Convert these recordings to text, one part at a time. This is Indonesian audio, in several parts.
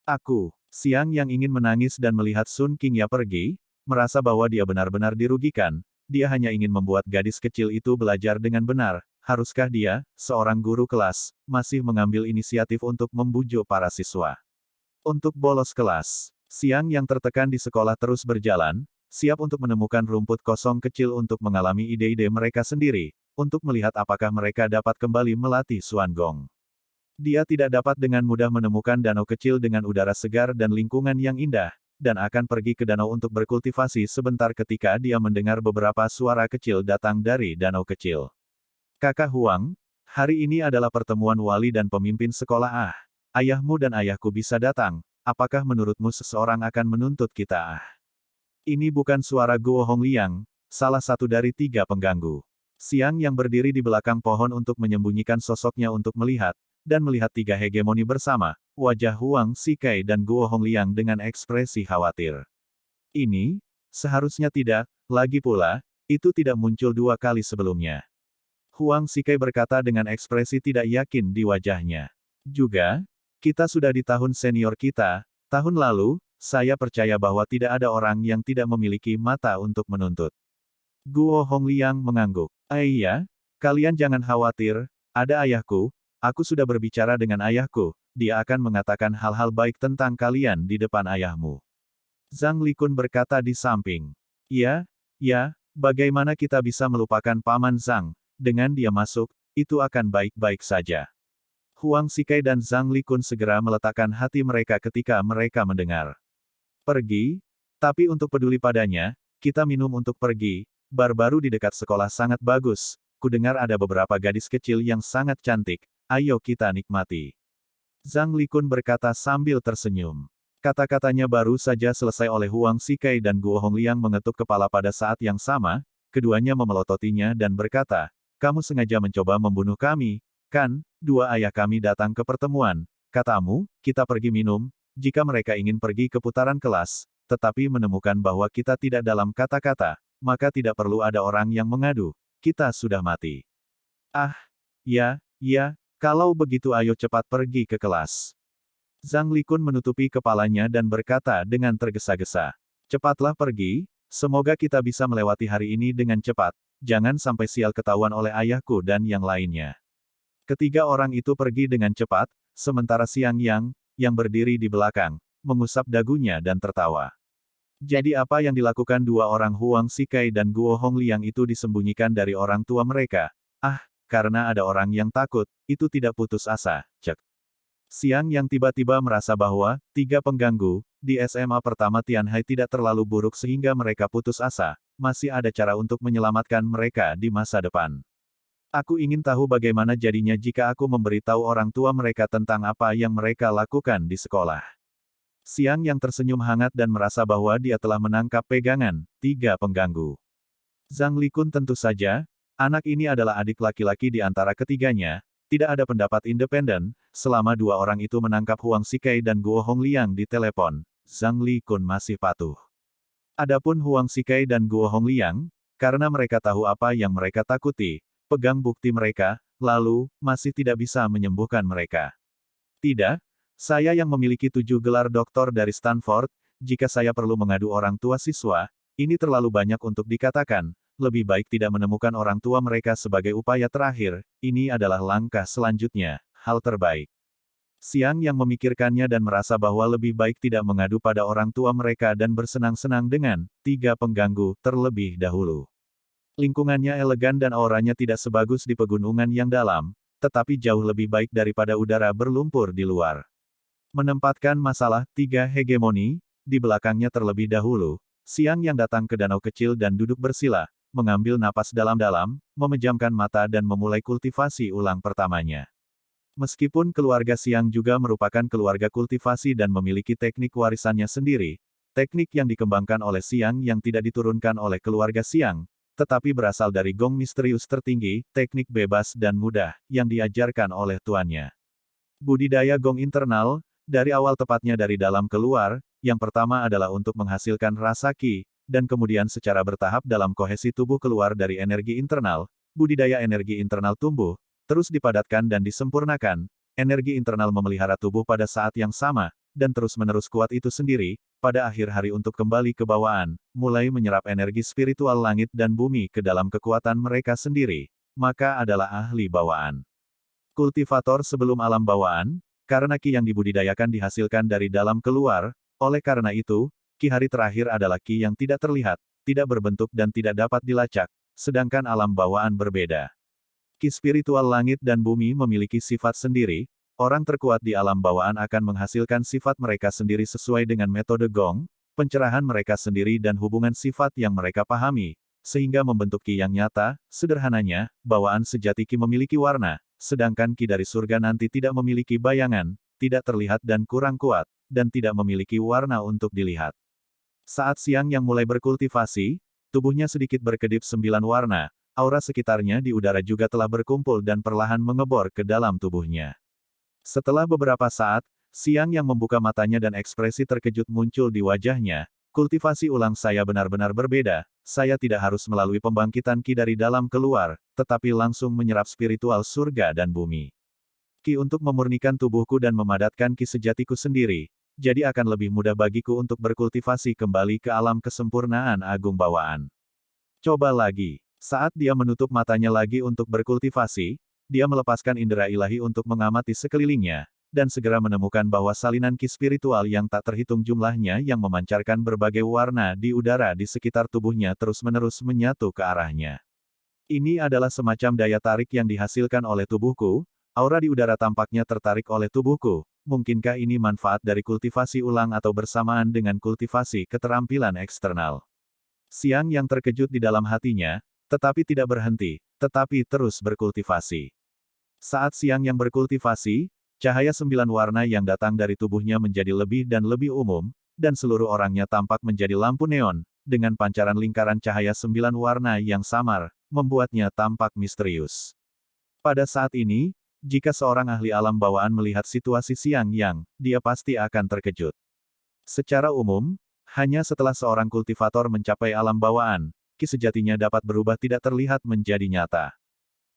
Aku, Siang yang ingin menangis dan melihat Sun Qingya pergi, merasa bahwa dia benar-benar dirugikan, dia hanya ingin membuat gadis kecil itu belajar dengan benar, haruskah dia, seorang guru kelas, masih mengambil inisiatif untuk membujuk para siswa untuk bolos kelas? Siang yang tertekan di sekolah terus berjalan, siap untuk menemukan rumput kosong kecil untuk mengalami ide-ide mereka sendiri, untuk melihat apakah mereka dapat kembali melatih Xuan Gong. Dia tidak dapat dengan mudah menemukan danau kecil dengan udara segar dan lingkungan yang indah, dan akan pergi ke danau untuk berkultivasi sebentar ketika dia mendengar beberapa suara kecil datang dari danau kecil. Kakak Huang, hari ini adalah pertemuan wali dan pemimpin sekolah. Ayahmu dan ayahku bisa datang, apakah menurutmu seseorang akan menuntut kita? Ini bukan suara Guo Hongliang, salah satu dari 3 pengganggu. Siang yang berdiri di belakang pohon untuk menyembunyikan sosoknya untuk melihat, dan melihat 3 hegemoni bersama, wajah Huang Sikai dan Guo Hongliang dengan ekspresi khawatir. Ini, seharusnya tidak, lagi pula, itu tidak muncul 2 kali sebelumnya. Huang Sikai berkata dengan ekspresi tidak yakin di wajahnya. Juga, kita sudah di tahun senior kita, tahun lalu, saya percaya bahwa tidak ada orang yang tidak memiliki mata untuk menuntut. Guo Hongliang mengangguk. Iya, kalian jangan khawatir, ada ayahku, aku sudah berbicara dengan ayahku, dia akan mengatakan hal-hal baik tentang kalian di depan ayahmu. Zhang Likun berkata di samping. Ya, bagaimana kita bisa melupakan Paman Zhang, dengan dia masuk, itu akan baik-baik saja. Huang Sikai dan Zhang Likun segera meletakkan hati mereka ketika mereka mendengar. Pergi? Tapi untuk peduli padanya, kita minum untuk pergi, bar baru di dekat sekolah sangat bagus, kudengar ada beberapa gadis kecil yang sangat cantik, ayo kita nikmati. Zhang Likun berkata sambil tersenyum. Kata-katanya baru saja selesai oleh Huang Sikai dan Guo Hongliang mengetuk kepala pada saat yang sama, keduanya memelototinya dan berkata, kamu sengaja mencoba membunuh kami, kan? 2 ayah kami datang ke pertemuan, katamu, kita pergi minum, jika mereka ingin pergi ke putaran kelas, tetapi menemukan bahwa kita tidak dalam kata-kata, maka tidak perlu ada orang yang mengadu, kita sudah mati. Ya, kalau begitu ayo cepat pergi ke kelas. Zhang Likun menutupi kepalanya dan berkata dengan tergesa-gesa. Cepatlah pergi, semoga kita bisa melewati hari ini dengan cepat, jangan sampai sial ketahuan oleh ayahku dan yang lainnya. Ketiga orang itu pergi dengan cepat, sementara Siang yang berdiri di belakang, mengusap dagunya dan tertawa. Jadi apa yang dilakukan 2 orang Huang Sikai dan Guo Hongliang itu disembunyikan dari orang tua mereka? Karena ada orang yang takut, itu tidak putus asa, cek. Siang yang tiba-tiba merasa bahwa, 3 pengganggu, di SMA pertama Tianhai tidak terlalu buruk sehingga mereka putus asa, masih ada cara untuk menyelamatkan mereka di masa depan. Aku ingin tahu bagaimana jadinya jika aku memberitahu orang tua mereka tentang apa yang mereka lakukan di sekolah. Siang yang tersenyum hangat dan merasa bahwa dia telah menangkap pegangan 3 pengganggu. Zhang Likun tentu saja, anak ini adalah adik laki-laki di antara ketiganya, tidak ada pendapat independen, selama 2 orang itu menangkap Huang Sikai dan Guo Hongliang di telepon, Zhang Likun masih patuh. Adapun Huang Sikai dan Guo Hongliang, karena mereka tahu apa yang mereka takuti, pegang bukti mereka, lalu, masih tidak bisa menyembuhkan mereka. Tidak, saya yang memiliki 7 gelar doktor dari Stanford, jika saya perlu mengadu orang tua siswa, ini terlalu banyak untuk dikatakan, lebih baik tidak menemukan orang tua mereka sebagai upaya terakhir, ini adalah langkah selanjutnya, hal terbaik. Siang yang memikirkannya dan merasa bahwa lebih baik tidak mengadu pada orang tua mereka dan bersenang-senang dengan 3 pengganggu terlebih dahulu. Lingkungannya elegan dan auranya tidak sebagus di pegunungan yang dalam, tetapi jauh lebih baik daripada udara berlumpur di luar. Menempatkan masalah 3 hegemoni di belakangnya terlebih dahulu, Siang yang datang ke danau kecil dan duduk bersila, mengambil napas dalam-dalam, memejamkan mata dan memulai kultivasi ulang pertamanya. Meskipun keluarga Siang juga merupakan keluarga kultivasi dan memiliki teknik warisannya sendiri, teknik yang dikembangkan oleh Siang yang tidak diturunkan oleh keluarga Siang, tetapi berasal dari gong misterius tertinggi, teknik bebas dan mudah, yang diajarkan oleh tuannya. Budidaya gong internal, dari awal tepatnya dari dalam keluar, yang pertama adalah untuk menghasilkan rasa qi, dan kemudian secara bertahap dalam kohesi tubuh keluar dari energi internal, budidaya energi internal tumbuh, terus dipadatkan dan disempurnakan, energi internal memelihara tubuh pada saat yang sama, dan terus-menerus kuat itu sendiri, pada akhir hari untuk kembali ke bawaan, mulai menyerap energi spiritual langit dan bumi ke dalam kekuatan mereka sendiri, maka adalah ahli bawaan. Kultivator sebelum alam bawaan, karena ki yang dibudidayakan dihasilkan dari dalam keluar, oleh karena itu, ki hari terakhir adalah ki yang tidak terlihat, tidak berbentuk dan tidak dapat dilacak, sedangkan alam bawaan berbeda. Ki spiritual langit dan bumi memiliki sifat sendiri, orang terkuat di alam bawaan akan menghasilkan sifat mereka sendiri sesuai dengan metode gong, pencerahan mereka sendiri dan hubungan sifat yang mereka pahami, sehingga membentuk ki yang nyata. Sederhananya, bawaan sejati ki memiliki warna, sedangkan ki dari surga nanti tidak memiliki bayangan, tidak terlihat dan kurang kuat, dan tidak memiliki warna untuk dilihat. Saat siang yang mulai berkultivasi, tubuhnya sedikit berkedip 9 warna, aura sekitarnya di udara juga telah berkumpul dan perlahan mengebor ke dalam tubuhnya. Setelah beberapa saat, siang yang membuka matanya dan ekspresi terkejut muncul di wajahnya. Kultivasi ulang saya benar-benar berbeda, saya tidak harus melalui pembangkitan ki dari dalam keluar, tetapi langsung menyerap spiritual surga dan bumi. Ki untuk memurnikan tubuhku dan memadatkan ki sejatiku sendiri, jadi akan lebih mudah bagiku untuk berkultivasi kembali ke alam kesempurnaan agung bawaan. Coba lagi. Saat dia menutup matanya lagi untuk berkultivasi, dia melepaskan indera ilahi untuk mengamati sekelilingnya, dan segera menemukan bahwa salinan ki spiritual yang tak terhitung jumlahnya yang memancarkan berbagai warna di udara di sekitar tubuhnya terus-menerus menyatu ke arahnya. Ini adalah semacam daya tarik yang dihasilkan oleh tubuhku, aura di udara tampaknya tertarik oleh tubuhku. Mungkinkah ini manfaat dari kultivasi ulang atau bersamaan dengan kultivasi keterampilan eksternal? Siang yang terkejut di dalam hatinya, tetapi tidak berhenti, tetapi terus berkultivasi. Saat siang yang berkultivasi, cahaya 9 warna yang datang dari tubuhnya menjadi lebih dan lebih umum, dan seluruh orangnya tampak menjadi lampu neon, dengan pancaran lingkaran cahaya 9 warna yang samar, membuatnya tampak misterius. Pada saat ini, jika seorang ahli alam bawaan melihat situasi siang yang, dia pasti akan terkejut. Secara umum, hanya setelah seorang kultivator mencapai alam bawaan, ki sejatinya dapat berubah tidak terlihat menjadi nyata.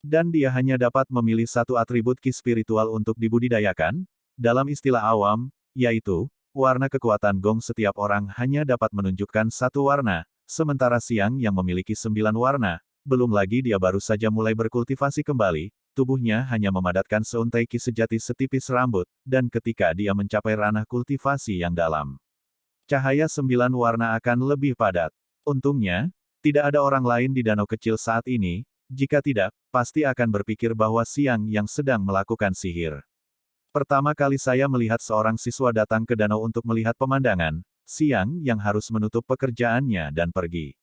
Dan dia hanya dapat memilih satu atribut ki spiritual untuk dibudidayakan, dalam istilah awam, yaitu, warna kekuatan gong. Setiap orang hanya dapat menunjukkan satu warna, sementara siang yang memiliki 9 warna, belum lagi dia baru saja mulai berkultivasi kembali, tubuhnya hanya memadatkan seuntai ki sejati setipis rambut, dan ketika dia mencapai ranah kultivasi yang dalam, cahaya 9 warna akan lebih padat. Untungnya, tidak ada orang lain di danau kecil saat ini. Jika tidak, pasti akan berpikir bahwa siang yang sedang melakukan sihir. Pertama kali saya melihat seorang siswa datang ke danau untuk melihat pemandangan, siang yang harus menutup pekerjaannya dan pergi.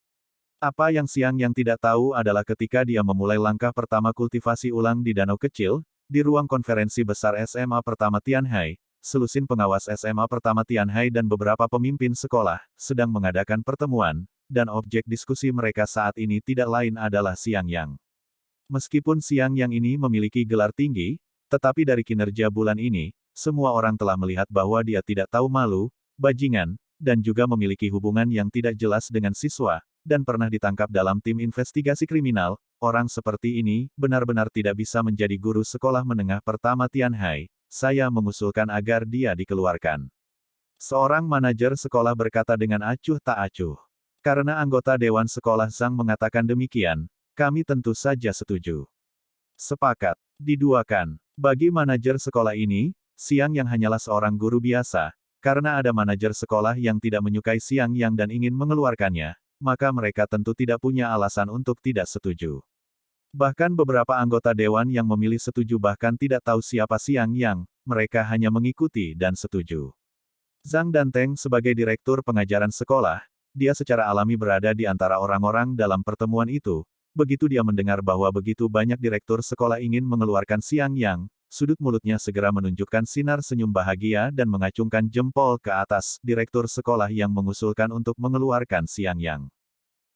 Apa yang siang yang tidak tahu adalah ketika dia memulai langkah pertama kultivasi ulang di danau kecil, di ruang konferensi besar SMA pertama Tianhai, selusin pengawas SMA pertama Tianhai dan beberapa pemimpin sekolah, sedang mengadakan pertemuan, dan objek diskusi mereka saat ini tidak lain adalah Siang Yang. Meskipun Siang Yang ini memiliki gelar tinggi, tetapi dari kinerja bulan ini, semua orang telah melihat bahwa dia tidak tahu malu, bajingan, dan juga memiliki hubungan yang tidak jelas dengan siswa, dan pernah ditangkap dalam tim investigasi kriminal. Orang seperti ini benar-benar tidak bisa menjadi guru sekolah menengah pertama Tianhai. Saya mengusulkan agar dia dikeluarkan. Seorang manajer sekolah berkata dengan acuh tak acuh. Karena anggota Dewan Sekolah Zhang mengatakan demikian, kami tentu saja setuju. Sepakat. Diduakan. Bagi manajer sekolah ini, Siang Yang hanyalah seorang guru biasa. Karena ada manajer sekolah yang tidak menyukai Siang Yang dan ingin mengeluarkannya, maka mereka tentu tidak punya alasan untuk tidak setuju. Bahkan beberapa anggota dewan yang memilih setuju bahkan tidak tahu siapa Siang Yang, mereka hanya mengikuti dan setuju. Zhang Danteng sebagai direktur pengajaran sekolah, dia secara alami berada di antara orang-orang dalam pertemuan itu. Begitu dia mendengar bahwa begitu banyak direktur sekolah ingin mengeluarkan Siang Yang, sudut mulutnya segera menunjukkan sinar senyum bahagia dan mengacungkan jempol ke atas. Direktur sekolah yang mengusulkan untuk mengeluarkan Siang Yang.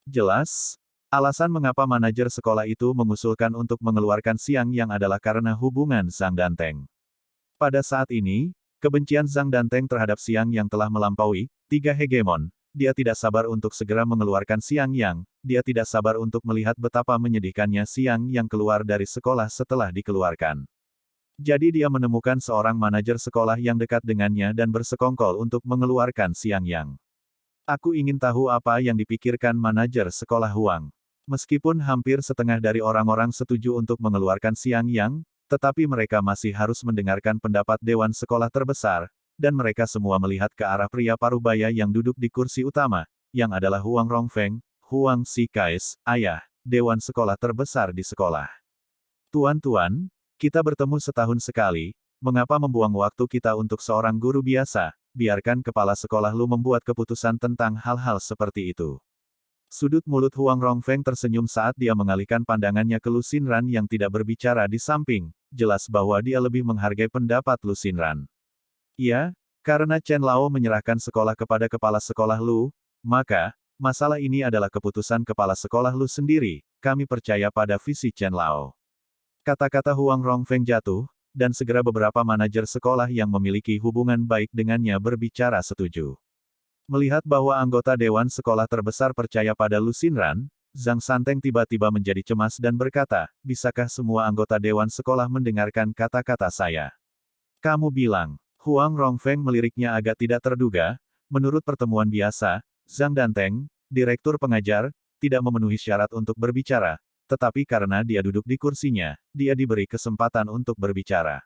Jelas, alasan mengapa manajer sekolah itu mengusulkan untuk mengeluarkan Siang Yang adalah karena hubungan Zhang Danteng. Pada saat ini, kebencian Zhang Danteng terhadap Siang Yang telah melampaui 3 hegemon. Dia tidak sabar untuk segera mengeluarkan Siang Yang, dia tidak sabar untuk melihat betapa menyedihkannya Siang Yang keluar dari sekolah setelah dikeluarkan. Jadi dia menemukan seorang manajer sekolah yang dekat dengannya dan bersekongkol untuk mengeluarkan Xiang Yang. Aku ingin tahu apa yang dipikirkan manajer sekolah Huang. Meskipun hampir setengah dari orang-orang setuju untuk mengeluarkan Xiang Yang, tetapi mereka masih harus mendengarkan pendapat Dewan Sekolah Terbesar, dan mereka semua melihat ke arah pria parubaya yang duduk di kursi utama, yang adalah Huang Rongfeng, Huang Xikais, ayah, Dewan Sekolah Terbesar di sekolah. Tuan-tuan, kita bertemu setahun sekali, mengapa membuang waktu kita untuk seorang guru biasa? Biarkan kepala sekolah lu membuat keputusan tentang hal-hal seperti itu. Sudut mulut Huang Rongfeng tersenyum saat dia mengalihkan pandangannya ke Lu Xinran yang tidak berbicara di samping, jelas bahwa dia lebih menghargai pendapat Lu Xinran. Iya, karena Chen Lao menyerahkan sekolah kepada kepala sekolah Lu, maka, masalah ini adalah keputusan kepala sekolah Lu sendiri, kami percaya pada visi Chen Lao. Kata-kata Huang Rongfeng jatuh, dan segera beberapa manajer sekolah yang memiliki hubungan baik dengannya berbicara setuju. Melihat bahwa anggota Dewan Sekolah Terbesar percaya pada Lu Xinran, Zhang Santeng tiba-tiba menjadi cemas dan berkata, bisakah semua anggota Dewan Sekolah mendengarkan kata-kata saya? Kamu bilang, Huang Rongfeng meliriknya agak tidak terduga, menurut pertemuan biasa, Zhang Danteng, direktur pengajar, tidak memenuhi syarat untuk berbicara, tetapi karena dia duduk di kursinya, dia diberi kesempatan untuk berbicara.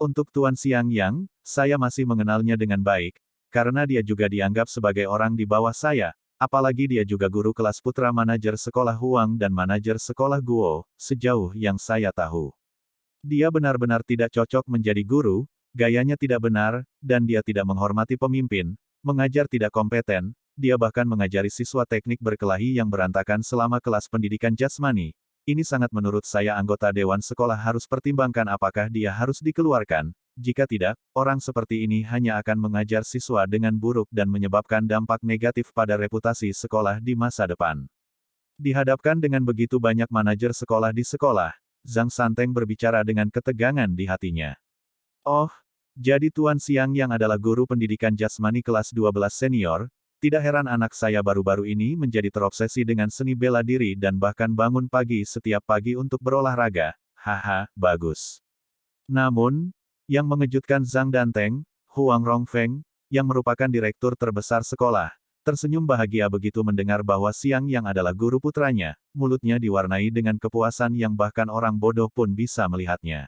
Untuk Tuan Xiang Yang, saya masih mengenalnya dengan baik, karena dia juga dianggap sebagai orang di bawah saya, apalagi dia juga guru kelas putra manajer sekolah Huang dan manajer sekolah Guo, sejauh yang saya tahu. Dia benar-benar tidak cocok menjadi guru, gayanya tidak benar, dan dia tidak menghormati pemimpin, mengajar tidak kompeten, dia bahkan mengajari siswa teknik berkelahi yang berantakan selama kelas pendidikan jasmani. Ini sangat menurut saya anggota Dewan Sekolah harus pertimbangkan apakah dia harus dikeluarkan, jika tidak, orang seperti ini hanya akan mengajar siswa dengan buruk dan menyebabkan dampak negatif pada reputasi sekolah di masa depan. Dihadapkan dengan begitu banyak manajer sekolah di sekolah, Zhang Santeng berbicara dengan ketegangan di hatinya. Oh, jadi Tuan Xiang yang adalah guru pendidikan jasmani kelas 12 senior, tidak heran anak saya baru-baru ini menjadi terobsesi dengan seni bela diri dan bahkan bangun pagi setiap pagi untuk berolahraga. Haha, bagus. Namun, yang mengejutkan Zhang Danteng, Huang Rongfeng, yang merupakan direktur terbesar sekolah, tersenyum bahagia begitu mendengar bahwa Xiang yang adalah guru putranya, mulutnya diwarnai dengan kepuasan yang bahkan orang bodoh pun bisa melihatnya.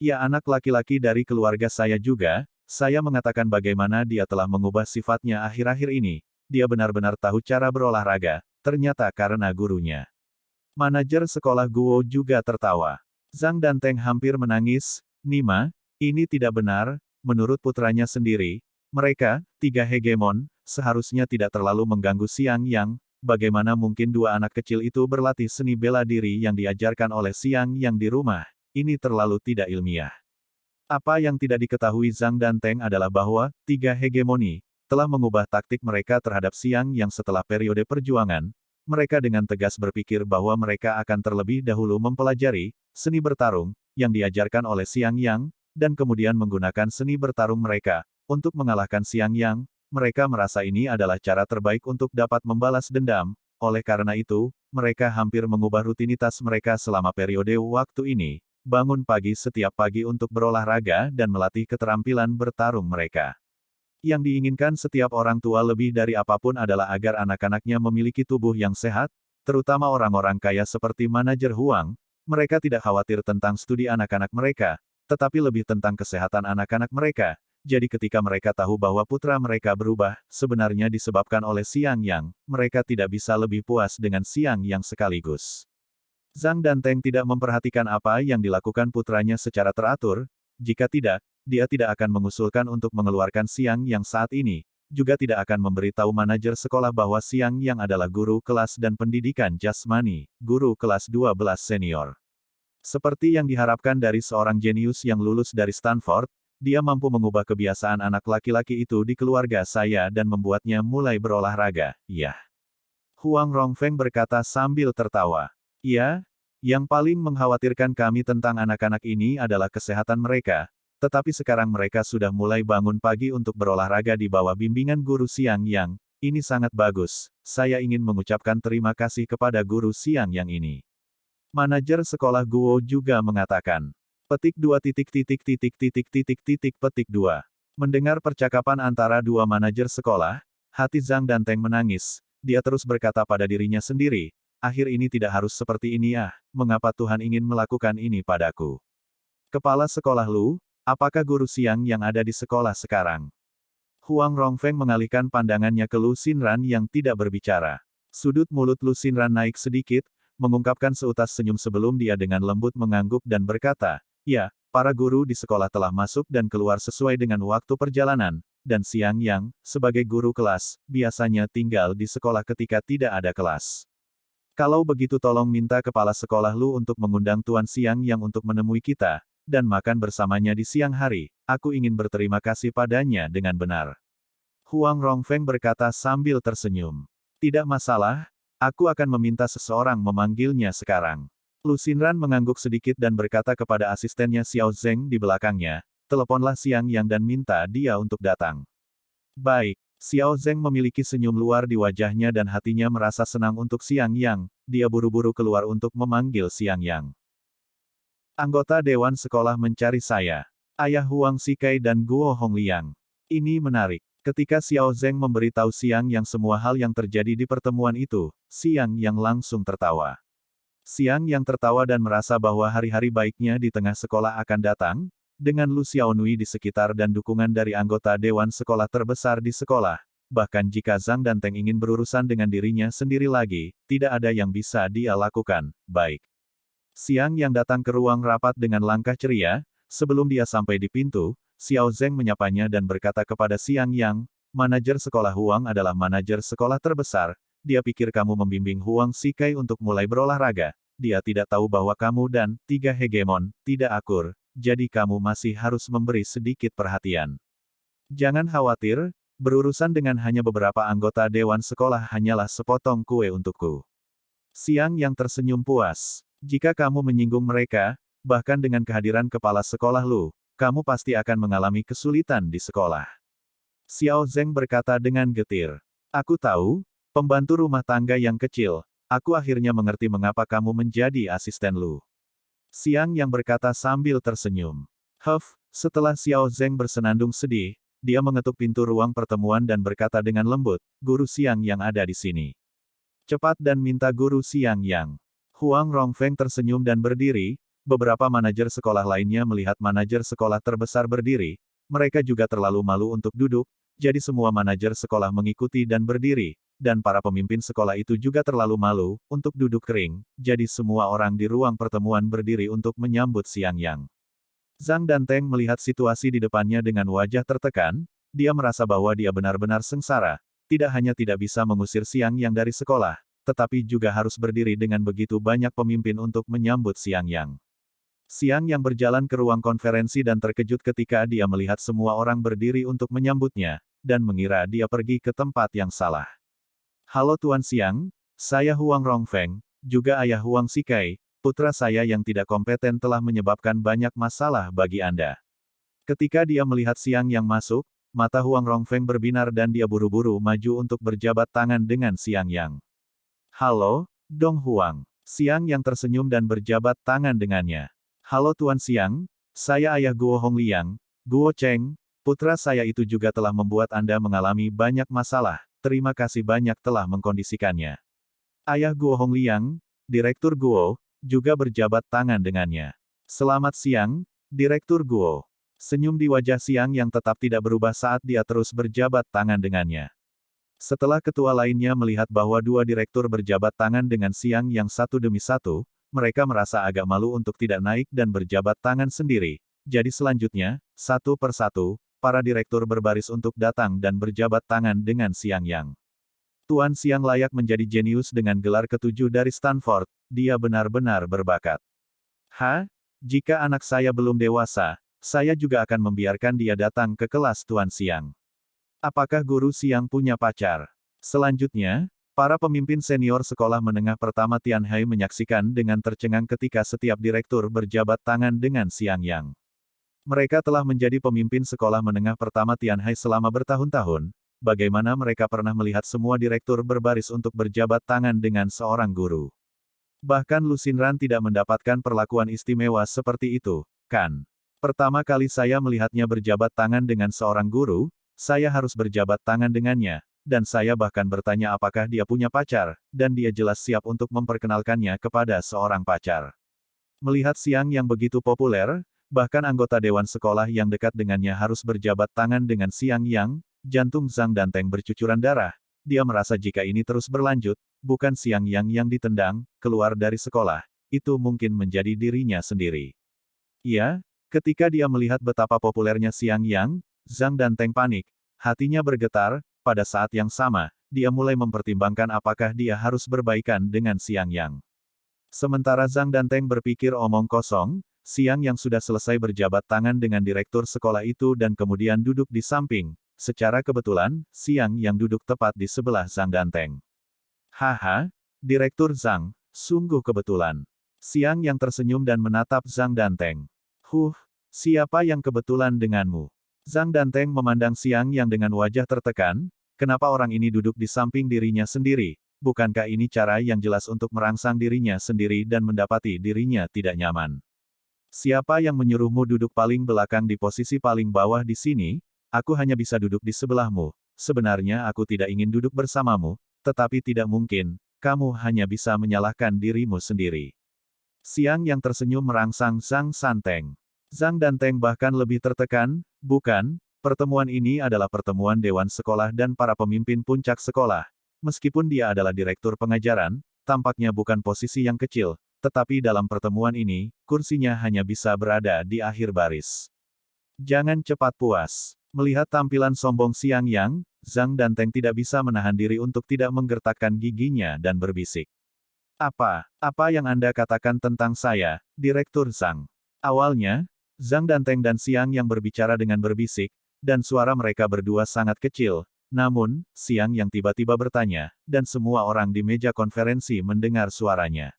Ya anak laki-laki dari keluarga saya juga, saya mengatakan bagaimana dia telah mengubah sifatnya akhir-akhir ini, dia benar-benar tahu cara berolahraga, ternyata karena gurunya. Manajer sekolah Guo juga tertawa. Zhang Danteng hampir menangis, Nima, ini tidak benar, menurut putranya sendiri, mereka, tiga hegemon, seharusnya tidak terlalu mengganggu Xiang Yang, bagaimana mungkin dua anak kecil itu berlatih seni bela diri yang diajarkan oleh Xiang Yang di rumah, ini terlalu tidak ilmiah. Apa yang tidak diketahui Zhang Danteng adalah bahwa, tiga hegemoni, telah mengubah taktik mereka terhadap Xiang Yang setelah periode perjuangan, mereka dengan tegas berpikir bahwa mereka akan terlebih dahulu mempelajari, seni bertarung, yang diajarkan oleh Xiang Yang, dan kemudian menggunakan seni bertarung mereka, untuk mengalahkan Xiang Yang, mereka merasa ini adalah cara terbaik untuk dapat membalas dendam, oleh karena itu, mereka hampir mengubah rutinitas mereka selama periode waktu ini. Bangun pagi setiap pagi untuk berolahraga dan melatih keterampilan bertarung mereka. Yang diinginkan setiap orang tua lebih dari apapun adalah agar anak-anaknya memiliki tubuh yang sehat, terutama orang-orang kaya seperti manajer Huang. Mereka tidak khawatir tentang studi anak-anak mereka, tetapi lebih tentang kesehatan anak-anak mereka. Jadi ketika mereka tahu bahwa putra mereka berubah, sebenarnya disebabkan oleh Xiang Yang, mereka tidak bisa lebih puas dengan Xiang Yang sekaligus. Zhang Danteng tidak memperhatikan apa yang dilakukan putranya secara teratur, jika tidak, dia tidak akan mengusulkan untuk mengeluarkan Xiang Yang saat ini, juga tidak akan memberitahu manajer sekolah bahwa Xiang Yang adalah guru kelas dan pendidikan jasmani, guru kelas 12 senior. Seperti yang diharapkan dari seorang jenius yang lulus dari Stanford, dia mampu mengubah kebiasaan anak laki-laki itu di keluarga saya dan membuatnya mulai berolahraga, ya. Huang Rongfeng berkata sambil tertawa. Ya, yang paling mengkhawatirkan kami tentang anak-anak ini adalah kesehatan mereka, tetapi sekarang mereka sudah mulai bangun pagi untuk berolahraga di bawah bimbingan guru Xiang Yang, ini sangat bagus, saya ingin mengucapkan terima kasih kepada guru Xiang Yang ini. Manajer sekolah Guo juga mengatakan. Petik 2 titik titik titik titik titik titik petik 2. Mendengar percakapan antara dua manajer sekolah, hati Zhang Danteng menangis. Dia terus berkata pada dirinya sendiri, akhir ini tidak harus seperti ini ah, mengapa Tuhan ingin melakukan ini padaku? Kepala sekolah Lu, apakah guru siang yang ada di sekolah sekarang? Huang Rongfeng mengalihkan pandangannya ke Lu Xinran yang tidak berbicara. Sudut mulut Lu Xinran naik sedikit, mengungkapkan seutas senyum sebelum dia dengan lembut mengangguk dan berkata, ya, para guru di sekolah telah masuk dan keluar sesuai dengan waktu perjalanan, dan Siang Yang, sebagai guru kelas, biasanya tinggal di sekolah ketika tidak ada kelas. Kalau begitu tolong minta kepala sekolah Lu untuk mengundang Tuan Siang Yang untuk menemui kita, dan makan bersamanya di siang hari, aku ingin berterima kasih padanya dengan benar. Huang Rongfeng berkata sambil tersenyum. Tidak masalah, aku akan meminta seseorang memanggilnya sekarang. Lu Xinran mengangguk sedikit dan berkata kepada asistennya Xiao Zeng di belakangnya, teleponlah Siang Yang dan minta dia untuk datang. Baik, Xiao Zeng memiliki senyum luar di wajahnya dan hatinya merasa senang untuk Siang Yang, dia buru-buru keluar untuk memanggil Siang Yang. Anggota Dewan Sekolah mencari saya. Ayah Huang Sikai dan Guo Hongliang. Ini menarik. Ketika Xiao Zeng memberitahu Siang Yang semua hal yang terjadi di pertemuan itu, Siang Yang langsung tertawa. Siang Yang tertawa dan merasa bahwa hari-hari baiknya di tengah sekolah akan datang, dengan Lu Xiaonui di sekitar dan dukungan dari anggota Dewan Sekolah terbesar di sekolah. Bahkan jika Zhang Danteng ingin berurusan dengan dirinya sendiri lagi, tidak ada yang bisa dia lakukan. Baik. Siang Yang datang ke ruang rapat dengan langkah ceria, sebelum dia sampai di pintu, Xiao Zeng menyapanya dan berkata kepada Siang Yang, manajer sekolah Huang adalah manajer sekolah terbesar, dia pikir kamu membimbing Huang Sikai untuk mulai berolahraga, dia tidak tahu bahwa kamu dan tiga hegemon tidak akur, jadi kamu masih harus memberi sedikit perhatian. Jangan khawatir, berurusan dengan hanya beberapa anggota dewan sekolah hanyalah sepotong kue untukku. Siang Yang tersenyum puas. Jika kamu menyinggung mereka, bahkan dengan kehadiran kepala sekolah Lu, kamu pasti akan mengalami kesulitan di sekolah. Xiao Zeng berkata dengan getir. Aku tahu, pembantu rumah tangga yang kecil, aku akhirnya mengerti mengapa kamu menjadi asisten Lu. Siang Yang berkata sambil tersenyum. Setelah Xiao Zeng bersenandung sedih, dia mengetuk pintu ruang pertemuan dan berkata dengan lembut, guru Siang Yang ada di sini. Cepat dan minta guru Siang Yang. Huang Rongfeng tersenyum dan berdiri, beberapa manajer sekolah lainnya melihat manajer sekolah terbesar berdiri, mereka juga terlalu malu untuk duduk, jadi semua manajer sekolah mengikuti dan berdiri, dan para pemimpin sekolah itu juga terlalu malu untuk duduk kering, jadi semua orang di ruang pertemuan berdiri untuk menyambut Siang Yang. Zhang Danteng melihat situasi di depannya dengan wajah tertekan, dia merasa bahwa dia benar-benar sengsara, tidak hanya tidak bisa mengusir Siang Yang dari sekolah, tetapi juga harus berdiri dengan begitu banyak pemimpin untuk menyambut Siang Yang. Siang Yang berjalan ke ruang konferensi dan terkejut ketika dia melihat semua orang berdiri untuk menyambutnya, dan mengira dia pergi ke tempat yang salah. Halo Tuan Siang, saya Huang Rongfeng, juga ayah Huang Sikai, putra saya yang tidak kompeten telah menyebabkan banyak masalah bagi Anda. Ketika dia melihat Siang Yang masuk, mata Huang Rongfeng berbinar dan dia buru-buru maju untuk berjabat tangan dengan Siang Yang. Halo, Dong Huang. Siang Yang tersenyum dan berjabat tangan dengannya. Halo Tuan Siang, saya ayah Guo Hongliang, Guo Cheng, putra saya itu juga telah membuat Anda mengalami banyak masalah, terima kasih banyak telah mengkondisikannya. Ayah Guo Hongliang, Direktur Guo, juga berjabat tangan dengannya. Selamat siang, Direktur Guo. Senyum di wajah Siang Yang tetap tidak berubah saat dia terus berjabat tangan dengannya. Setelah ketua lainnya melihat bahwa dua direktur berjabat tangan dengan Siang Yang satu demi satu, mereka merasa agak malu untuk tidak naik dan berjabat tangan sendiri. Jadi selanjutnya, satu persatu, para direktur berbaris untuk datang dan berjabat tangan dengan Siang Yang. Tuan Siang layak menjadi jenius dengan gelar ketujuh dari Stanford, dia benar-benar berbakat. Jika anak saya belum dewasa, saya juga akan membiarkan dia datang ke kelas Tuan Siang. Apakah guru Siang punya pacar? Selanjutnya, para pemimpin senior sekolah menengah pertama Tianhai menyaksikan dengan tercengang ketika setiap direktur berjabat tangan dengan Siang Yang. Mereka telah menjadi pemimpin sekolah menengah pertama Tianhai selama bertahun-tahun, bagaimana mereka pernah melihat semua direktur berbaris untuk berjabat tangan dengan seorang guru. Bahkan Lu Xinran tidak mendapatkan perlakuan istimewa seperti itu, kan? Pertama kali saya melihatnya berjabat tangan dengan seorang guru, saya harus berjabat tangan dengannya, dan saya bahkan bertanya apakah dia punya pacar, dan dia jelas siap untuk memperkenalkannya kepada seorang pacar. Melihat Xiang yang begitu populer, bahkan anggota dewan sekolah yang dekat dengannya harus berjabat tangan dengan Xiang Yang, jantung Zhang Danteng bercucuran darah. Dia merasa jika ini terus berlanjut, bukan Xiang Yang yang ditendang, keluar dari sekolah, itu mungkin menjadi dirinya sendiri. Ya, ketika dia melihat betapa populernya Xiang Yang, Zhang Danteng panik, hatinya bergetar, pada saat yang sama, dia mulai mempertimbangkan apakah dia harus berbaikan dengan Xiang Yang. Sementara Zhang Danteng berpikir omong kosong, Xiang yang sudah selesai berjabat tangan dengan direktur sekolah itu dan kemudian duduk di samping. Secara kebetulan, Xiang yang duduk tepat di sebelah Zhang Danteng. Haha, Direktur Zhang, sungguh kebetulan. Xiang yang tersenyum dan menatap Zhang Danteng. Siapa yang kebetulan denganmu? Zhang Danteng memandang Xiang yang dengan wajah tertekan, kenapa orang ini duduk di samping dirinya sendiri? Bukankah ini cara yang jelas untuk merangsang dirinya sendiri dan mendapati dirinya tidak nyaman? Siapa yang menyuruhmu duduk paling belakang di posisi paling bawah di sini? Aku hanya bisa duduk di sebelahmu. Sebenarnya aku tidak ingin duduk bersamamu, tetapi tidak mungkin, kamu hanya bisa menyalahkan dirimu sendiri. Xiang yang tersenyum merangsang Zhang Santeng. Zhang Danteng bahkan lebih tertekan, bukan? Pertemuan ini adalah pertemuan dewan sekolah dan para pemimpin puncak sekolah. Meskipun dia adalah direktur pengajaran, tampaknya bukan posisi yang kecil, tetapi dalam pertemuan ini, kursinya hanya bisa berada di akhir baris. Jangan cepat puas. Melihat tampilan sombong Xiang Yang, Zhang Danteng tidak bisa menahan diri untuk tidak menggertakkan giginya dan berbisik. Apa yang Anda katakan tentang saya, Direktur Zhang? Awalnya, Zhang Danteng dan Xiang Yang berbicara dengan berbisik, dan suara mereka berdua sangat kecil. Namun, Xiang yang tiba-tiba bertanya, dan semua orang di meja konferensi mendengar suaranya.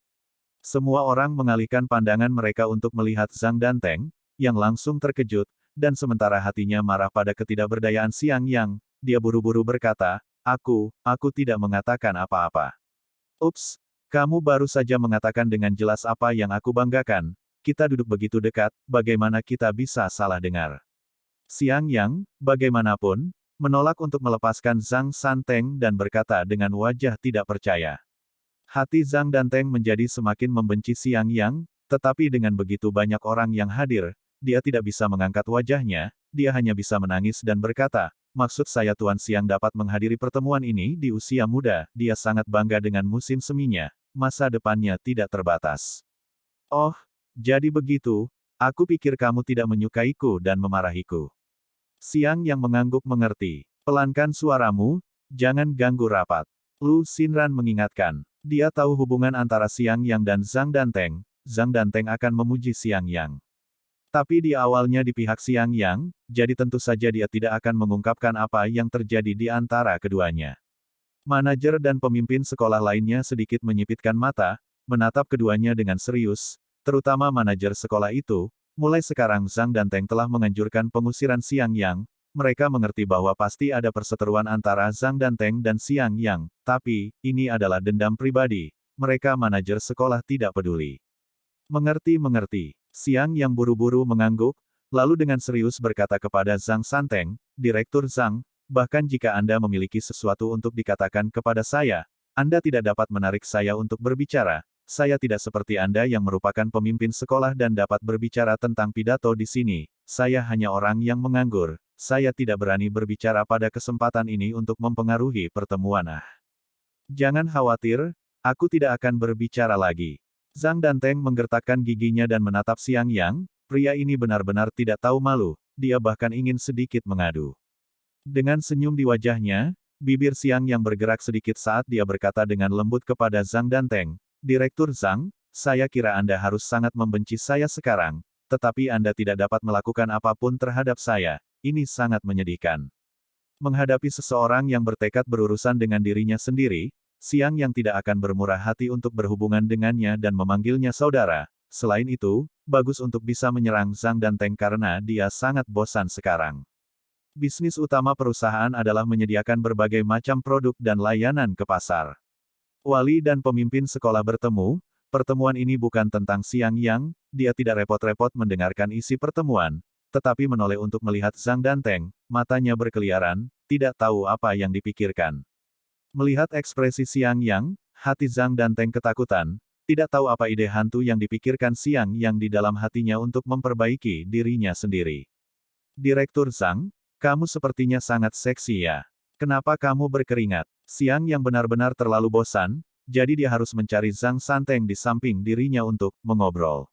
Semua orang mengalihkan pandangan mereka untuk melihat Zhang Danteng, yang langsung terkejut, dan sementara hatinya marah pada ketidakberdayaan Xiang Yang, dia buru-buru berkata, aku tidak mengatakan apa-apa. Ups, kamu baru saja mengatakan dengan jelas apa yang aku banggakan, kita duduk begitu dekat, bagaimana kita bisa salah dengar? Xiang Yang, bagaimanapun, menolak untuk melepaskan Zhang Santeng dan berkata dengan wajah tidak percaya. Hati Zhang Danteng menjadi semakin membenci Xiang Yang, tetapi dengan begitu banyak orang yang hadir, dia tidak bisa mengangkat wajahnya, dia hanya bisa menangis dan berkata, maksud saya Tuan Xiang dapat menghadiri pertemuan ini di usia muda, dia sangat bangga dengan musim seminya, masa depannya tidak terbatas. Oh, jadi begitu, aku pikir kamu tidak menyukaiku dan memarahiku. Xiang yang mengangguk mengerti. Pelankan suaramu, jangan ganggu rapat. Lu Xinran mengingatkan. Dia tahu hubungan antara Xiang Yang dan Zhang Danteng. Zhang Danteng akan memuji Xiang Yang. Tapi di awalnya di pihak Xiang Yang, jadi tentu saja dia tidak akan mengungkapkan apa yang terjadi di antara keduanya. Manajer dan pemimpin sekolah lainnya sedikit menyipitkan mata, menatap keduanya dengan serius, terutama manajer sekolah itu. Mulai sekarang Zhang Danteng telah menganjurkan pengusiran Xiang Yang, mereka mengerti bahwa pasti ada perseteruan antara Zhang Danteng dan Xiang Yang, tapi, ini adalah dendam pribadi, mereka manajer sekolah tidak peduli. Mengerti. Xiang Yang buru-buru mengangguk, lalu dengan serius berkata kepada Zhang Santeng, Direktur Zhang, bahkan jika Anda memiliki sesuatu untuk dikatakan kepada saya, Anda tidak dapat menarik saya untuk berbicara. Saya tidak seperti Anda yang merupakan pemimpin sekolah dan dapat berbicara tentang pidato di sini. Saya hanya orang yang menganggur. Saya tidak berani berbicara pada kesempatan ini untuk mempengaruhi pertemuan. Jangan khawatir, aku tidak akan berbicara lagi. Zhang Danteng menggertakkan giginya dan menatap Xiang Yang. Pria ini benar-benar tidak tahu malu. Dia bahkan ingin sedikit mengadu. Dengan senyum di wajahnya, bibir Xiang Yang bergerak sedikit saat dia berkata dengan lembut kepada Zhang Danteng. Direktur Zhang, saya kira Anda harus sangat membenci saya sekarang, tetapi Anda tidak dapat melakukan apapun terhadap saya, ini sangat menyedihkan. Menghadapi seseorang yang bertekad berurusan dengan dirinya sendiri, Xiang Yang tidak akan bermurah hati untuk berhubungan dengannya dan memanggilnya saudara. Selain itu, bagus untuk bisa menyerang Zhang Danteng karena dia sangat bosan sekarang. Bisnis utama perusahaan adalah menyediakan berbagai macam produk dan layanan ke pasar. Wali dan pemimpin sekolah bertemu, Pertemuan ini bukan tentang Xiang Yang, dia tidak repot-repot mendengarkan isi pertemuan, tetapi menoleh untuk melihat Zhang Danteng, matanya berkeliaran, tidak tahu apa yang dipikirkan. Melihat ekspresi Xiang Yang, hati Zhang Danteng ketakutan, tidak tahu apa ide hantu yang dipikirkan Xiang Yang di dalam hatinya untuk memperbaiki dirinya sendiri. Direktur Zhang, kamu sepertinya sangat seksi ya. Kenapa kamu berkeringat? Xiang Yang benar-benar terlalu bosan, jadi dia harus mencari Zhang Santeng di samping dirinya untuk mengobrol.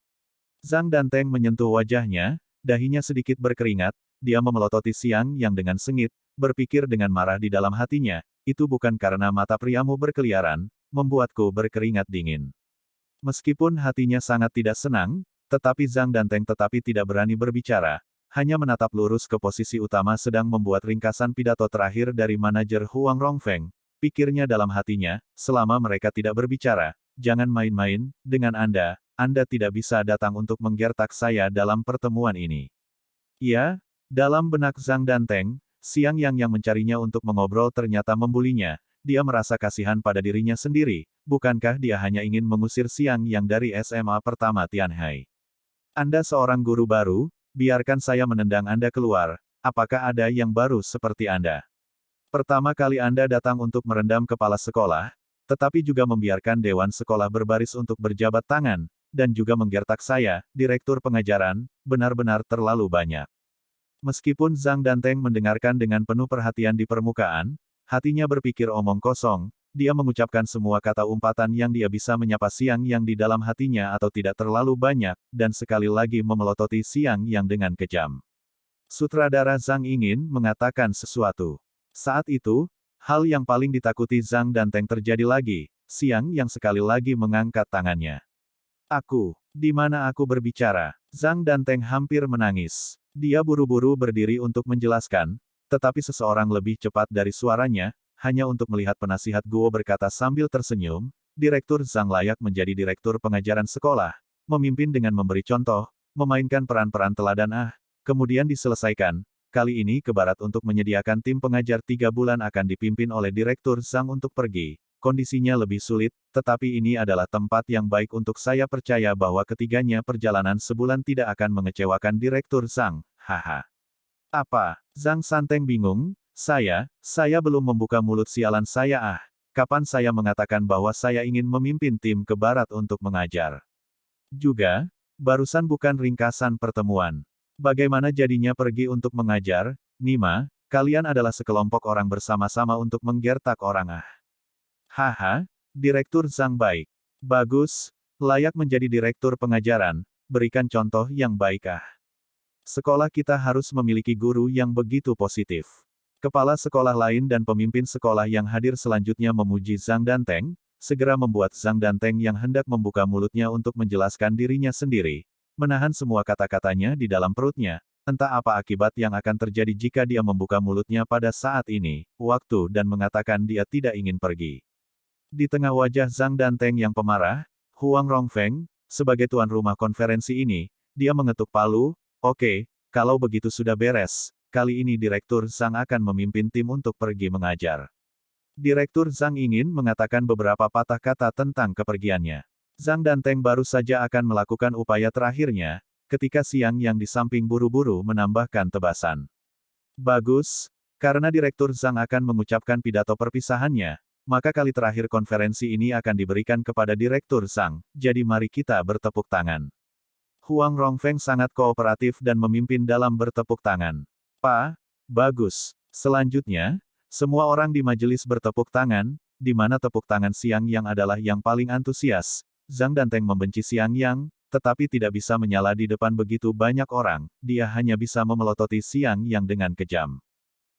Zhang Danteng menyentuh wajahnya, dahinya sedikit berkeringat, dia memelototi Xiang Yang dengan sengit, berpikir dengan marah di dalam hatinya, itu bukan karena mata priamu berkeliaran, membuatku berkeringat dingin. Meskipun hatinya sangat tidak senang, tetapi Zhang Danteng tidak berani berbicara, hanya menatap lurus ke posisi utama sedang membuat ringkasan pidato terakhir dari manajer Huang Rongfeng. Pikirnya dalam hatinya, selama mereka tidak berbicara, jangan main-main dengan Anda tidak bisa datang untuk menggertak saya dalam pertemuan ini. Ya, dalam benak Zhang Danteng, Xiang Yang yang mencarinya untuk mengobrol ternyata membulinya, dia merasa kasihan pada dirinya sendiri, bukankah dia hanya ingin mengusir Xiang Yang dari SMA pertama Tianhai? Anda seorang guru baru, biarkan saya menendang Anda keluar, apakah ada yang baru seperti Anda? Pertama kali Anda datang untuk merendam kepala sekolah, tetapi juga membiarkan dewan sekolah berbaris untuk berjabat tangan, dan juga menggertak saya, direktur pengajaran, benar-benar terlalu banyak. Meskipun Zhang Danteng mendengarkan dengan penuh perhatian di permukaan, hatinya berpikir omong kosong, dia mengucapkan semua kata umpatan yang dia bisa menyapa Xiang Yang di dalam hatinya atau tidak terlalu banyak, dan sekali lagi memelototi Xiang Yang dengan kejam. Sutradara Zhang ingin mengatakan sesuatu. Saat itu, hal yang paling ditakuti Zhang Danteng terjadi lagi, Xiang Yang sekali lagi mengangkat tangannya. Di mana aku berbicara? Zhang Danteng hampir menangis. Dia buru-buru berdiri untuk menjelaskan, tetapi seseorang lebih cepat dari suaranya, hanya untuk melihat penasihat Guo berkata sambil tersenyum, Direktur Zhang layak menjadi direktur pengajaran sekolah, memimpin dengan memberi contoh, memainkan peran-peran teladan kemudian diselesaikan. Kali ini ke barat untuk menyediakan tim pengajar 3 bulan akan dipimpin oleh Direktur Zhang untuk pergi. Kondisinya lebih sulit, tetapi ini adalah tempat yang baik untuk saya percaya bahwa ketiganya perjalanan sebulan tidak akan mengecewakan Direktur Zhang. Haha. Apa? Zhang Santeng bingung, saya belum membuka mulut sialan saya Kapan saya mengatakan bahwa saya ingin memimpin tim ke barat untuk mengajar? Juga, barusan bukan ringkasan pertemuan. Bagaimana jadinya pergi untuk mengajar? Nima, kalian adalah sekelompok orang bersama-sama untuk menggertak orang Haha, Direktur Zhang baik. Bagus, layak menjadi direktur pengajaran, berikan contoh yang baik Sekolah kita harus memiliki guru yang begitu positif. Kepala sekolah lain dan pemimpin sekolah yang hadir selanjutnya memuji Zhang Danteng, segera membuat Zhang Danteng yang hendak membuka mulutnya untuk menjelaskan dirinya sendiri, menahan semua kata-katanya di dalam perutnya, entah apa akibat yang akan terjadi jika dia membuka mulutnya pada saat ini, waktu dan mengatakan dia tidak ingin pergi. Di tengah wajah Zhang Danteng yang pemarah, Huang Rongfeng, sebagai tuan rumah konferensi ini, dia mengetuk palu, oke, kalau begitu sudah beres, kali ini Direktur Zhang akan memimpin tim untuk pergi mengajar. Direktur Zhang ingin mengatakan beberapa patah kata tentang kepergiannya. Zhang Danteng baru saja akan melakukan upaya terakhirnya, ketika Xiang Yang di samping buru-buru menambahkan tebasan. Bagus, karena Direktur Zhang akan mengucapkan pidato perpisahannya, maka kali terakhir konferensi ini akan diberikan kepada Direktur Zhang, jadi mari kita bertepuk tangan. Huang Rongfeng sangat kooperatif dan memimpin dalam bertepuk tangan. Bagus. Selanjutnya, semua orang di majelis bertepuk tangan, di mana tepuk tangan Xiang Yang adalah yang paling antusias. Zhang Danteng membenci Xiang Yang, tetapi tidak bisa menyala di depan begitu banyak orang, dia hanya bisa memelototi Xiang Yang dengan kejam.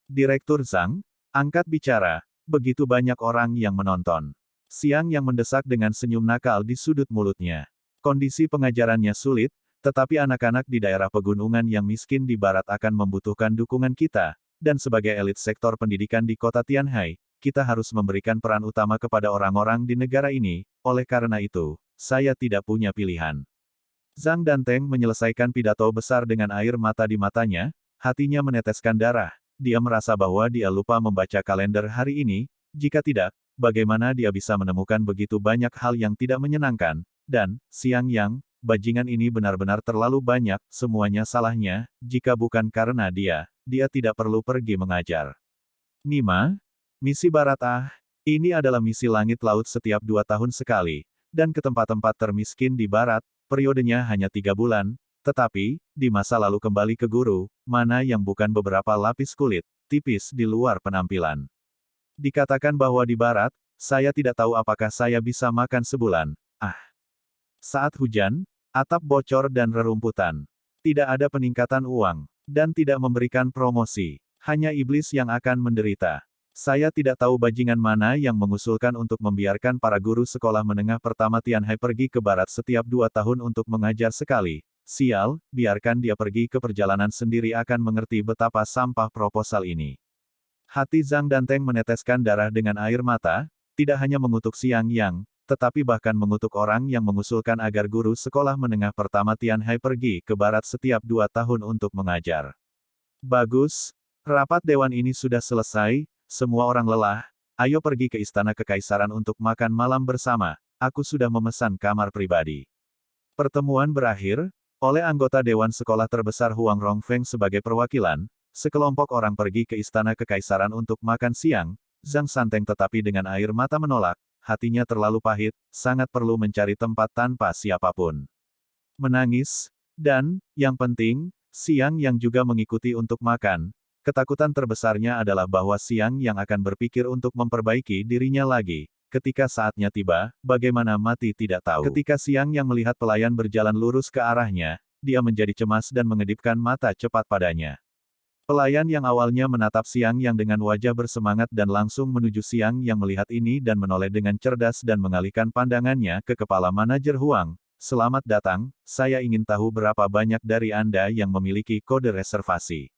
Direktur Zhang, angkat bicara, begitu banyak orang yang menonton. Xiang Yang mendesak dengan senyum nakal di sudut mulutnya. Kondisi pengajarannya sulit, tetapi anak-anak di daerah pegunungan yang miskin di barat akan membutuhkan dukungan kita, dan sebagai elit sektor pendidikan di kota Tianhai, kita harus memberikan peran utama kepada orang-orang di negara ini, oleh karena itu, saya tidak punya pilihan. Zhang Danteng menyelesaikan pidato besar dengan air mata di matanya, hatinya meneteskan darah, dia merasa bahwa dia lupa membaca kalender hari ini, jika tidak, bagaimana dia bisa menemukan begitu banyak hal yang tidak menyenangkan, Dan, Siang Yang, bajingan ini benar-benar terlalu banyak, semuanya salahnya, jika bukan karena dia tidak perlu pergi mengajar. Nima? Misi Barat ini adalah misi langit-laut setiap 2 tahun sekali, dan ke tempat-tempat termiskin di Barat, periodenya hanya 3 bulan, tetapi, di masa lalu kembali ke guru, mana yang bukan beberapa lapis kulit, tipis di luar penampilan. Dikatakan bahwa di Barat, saya tidak tahu apakah saya bisa makan sebulan. Saat hujan, atap bocor dan rerumputan. Tidak ada peningkatan uang, dan tidak memberikan promosi. Hanya iblis yang akan menderita. Saya tidak tahu bajingan mana yang mengusulkan untuk membiarkan para guru sekolah menengah pertama Tianhai pergi ke Barat setiap 2 tahun untuk mengajar sekali. Sial, biarkan dia pergi ke perjalanan sendiri akan mengerti betapa sampah proposal ini. Hati Zhang Danteng meneteskan darah dengan air mata, tidak hanya mengutuk Siang Yang, tetapi bahkan mengutuk orang yang mengusulkan agar guru sekolah menengah pertama Tianhai pergi ke Barat setiap 2 tahun untuk mengajar. Bagus, rapat dewan ini sudah selesai, semua orang lelah, ayo pergi ke istana kekaisaran untuk makan malam bersama, aku sudah memesan kamar pribadi. Pertemuan berakhir, oleh anggota dewan sekolah terbesar Huang Rongfeng sebagai perwakilan, sekelompok orang pergi ke istana kekaisaran untuk makan siang, Zhang Santeng tetapi dengan air mata menolak, hatinya terlalu pahit, sangat perlu mencari tempat tanpa siapapun. Menangis, dan, yang penting, Siang Yang juga mengikuti untuk makan. Ketakutan terbesarnya adalah bahwa Siang Yang akan berpikir untuk memperbaiki dirinya lagi. Ketika saatnya tiba, bagaimana mati tidak tahu. Ketika Siang Yang melihat pelayan berjalan lurus ke arahnya, dia menjadi cemas dan mengedipkan mata cepat padanya. Pelayan yang awalnya menatap Siang Yang dengan wajah bersemangat dan langsung menuju Siang Yang melihat ini dan menoleh dengan cerdas dan mengalihkan pandangannya ke kepala manajer Huang. Selamat datang, saya ingin tahu berapa banyak dari Anda yang memiliki kode reservasi.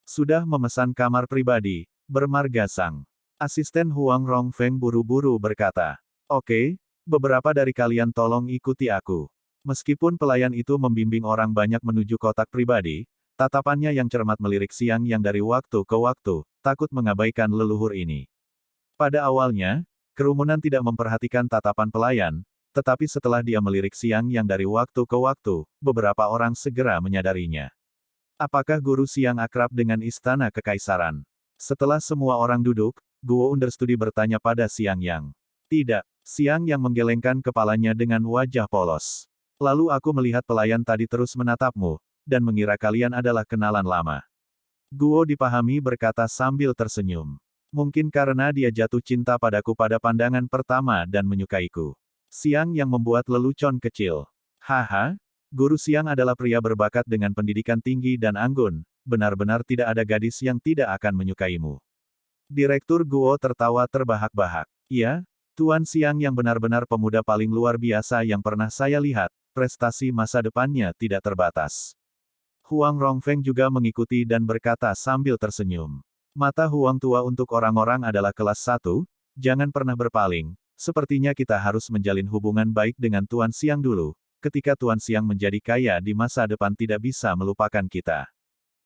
Sudah memesan kamar pribadi, bermarga Zhang. Asisten Huang Rongfeng buru-buru berkata. Oke, beberapa dari kalian tolong ikuti aku. Meskipun pelayan itu membimbing orang banyak menuju kotak pribadi, tatapannya yang cermat melirik Siang Yang dari waktu ke waktu, takut mengabaikan leluhur ini. Pada awalnya, kerumunan tidak memperhatikan tatapan pelayan, tetapi setelah dia melirik Siang Yang dari waktu ke waktu, beberapa orang segera menyadarinya. Apakah guru Siang akrab dengan istana kekaisaran? Setelah semua orang duduk, Guo Understudi bertanya pada Siang Yang. Tidak, Siang Yang menggelengkan kepalanya dengan wajah polos. Lalu aku melihat pelayan tadi terus menatapmu, dan mengira kalian adalah kenalan lama. Guo dipahami berkata sambil tersenyum. Mungkin karena dia jatuh cinta padaku pada pandangan pertama dan menyukaiku. Siang Yang membuat lelucon kecil. Haha, guru Siang adalah pria berbakat dengan pendidikan tinggi dan anggun, benar-benar tidak ada gadis yang tidak akan menyukaimu. Direktur Guo tertawa terbahak-bahak. Ya, Tuan Siang yang benar-benar pemuda paling luar biasa yang pernah saya lihat, prestasi masa depannya tidak terbatas. Huang Rongfeng juga mengikuti dan berkata sambil tersenyum. Mata Huang tua untuk orang-orang adalah kelas 1, jangan pernah berpaling, sepertinya kita harus menjalin hubungan baik dengan Tuan Siang dulu. Ketika Tuan Siang menjadi kaya di masa depan tidak bisa melupakan kita.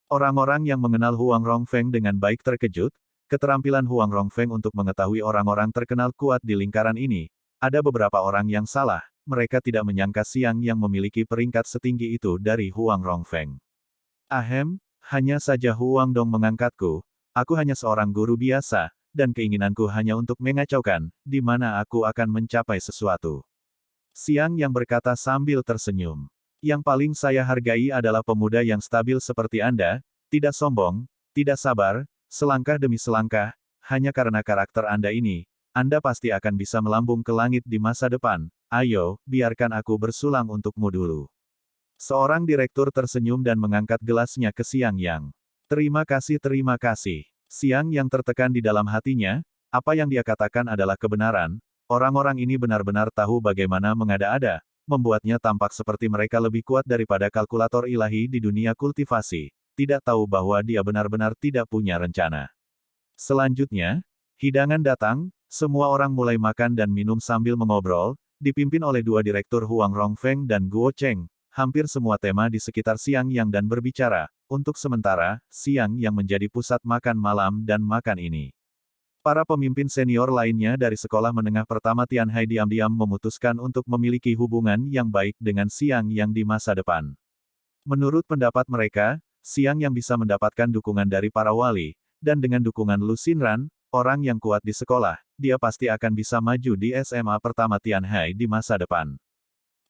Orang-orang yang mengenal Huang Rongfeng dengan baik terkejut, keterampilan Huang Rongfeng untuk mengetahui orang-orang terkenal kuat di lingkaran ini. Ada beberapa orang yang salah, mereka tidak menyangka Siang yang memiliki peringkat setinggi itu dari Huang Rongfeng. Hanya saja Huang Dong mengangkatku, aku hanya seorang guru biasa, dan keinginanku hanya untuk mengacaukan, di mana aku akan mencapai sesuatu. Siang yang berkata sambil tersenyum. Yang paling saya hargai adalah pemuda yang stabil seperti Anda, tidak sombong, tidak sabar, selangkah demi selangkah, hanya karena karakter Anda ini, Anda pasti akan bisa melambung ke langit di masa depan. Ayo, biarkan aku bersulang untukmu dulu. Seorang direktur tersenyum dan mengangkat gelasnya ke Siang Yang. Terima kasih, terima kasih. Siang yang tertekan di dalam hatinya, apa yang dia katakan adalah kebenaran. Orang-orang ini benar-benar tahu bagaimana mengada-ada, membuatnya tampak seperti mereka lebih kuat daripada kalkulator ilahi di dunia kultivasi, tidak tahu bahwa dia benar-benar tidak punya rencana. Selanjutnya, hidangan datang, semua orang mulai makan dan minum sambil mengobrol, dipimpin oleh dua direktur Huang Rongfeng dan Guo Cheng, hampir semua tema di sekitar Siang Yang dan berbicara, untuk sementara, Siang Yang menjadi pusat makan malam dan makan ini. Para pemimpin senior lainnya dari sekolah menengah pertama Tianhai diam-diam memutuskan untuk memiliki hubungan yang baik dengan Xiang Yang di masa depan. Menurut pendapat mereka, Xiang Yang bisa mendapatkan dukungan dari para wali, dan dengan dukungan Lu Xinran, orang yang kuat di sekolah, dia pasti akan bisa maju di SMA pertama Tianhai di masa depan.